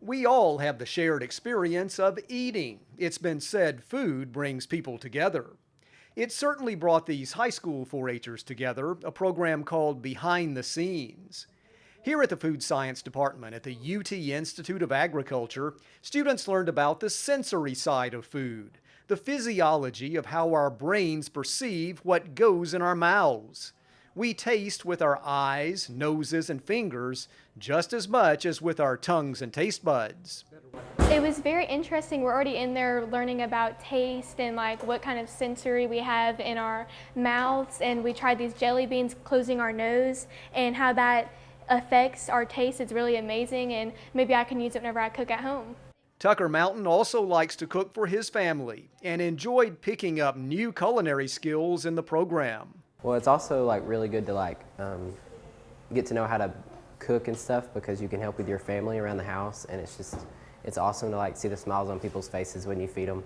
We all have the shared experience of eating. It's been said food brings people together. It certainly brought these high school 4-Hers together, a program called Behind the Scenes. Here at the Food Science Department at the UT Institute of Agriculture, students learned about the sensory side of food, the physiology of how our brains perceive what goes in our mouths. We taste with our eyes, noses, and fingers just as much as with our tongues and taste buds. It was very interesting. We're already in there learning about taste and like what kind of sensory we have in our mouths, and we tried these jelly beans closing our nose and how that affects our taste. It's really amazing, and maybe I can use it whenever I cook at home. Tucker Mountain also likes to cook for his family and enjoyed picking up new culinary skills in the program. Well, it's also like really good to get to know how to cook and stuff, because you can help with your family around the house, and it's awesome to see the smiles on people's faces when you feed them.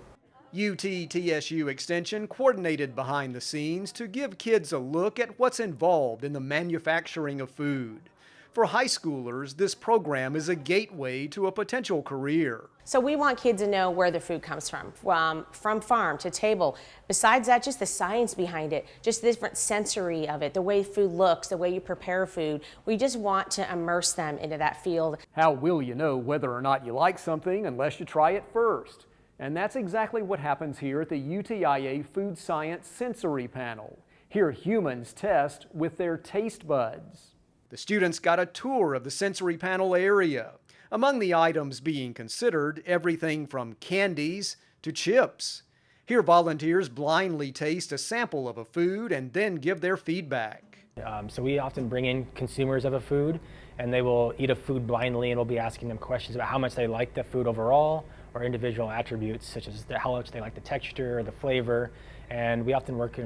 UT-TSU Extension coordinated behind the scenes to give kids a look at what's involved in the manufacturing of food. For high schoolers, this program is a gateway to a potential career. So we want kids to know where their food comes from farm to table. Besides that, just the science behind it, just the different sensory of it, the way food looks, the way you prepare food. We just want to immerse them into that field. How will you know whether or not you like something unless you try it first? And that's exactly what happens here at the UTIA Food Science Sensory Panel. Here humans test with their taste buds. The students got a tour of the sensory panel area. Among the items being considered, everything from candies to chips. Here volunteers blindly taste a sample of a food and then give their feedback. So we often bring in consumers of a food, and they will eat a food blindly, and we'll be asking them questions about how much they like the food overall, or individual attributes such as how much they like the texture or the flavor. And we often work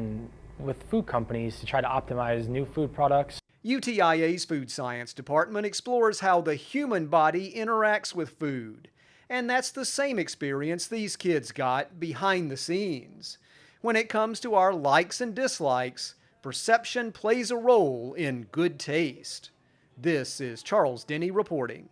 with food companies to try to optimize new food products. UTIA's Food Science Department explores how the human body interacts with food. And that's the same experience these kids got behind the scenes. When it comes to our likes and dislikes, perception plays a role in good taste. This is Charles Denny reporting.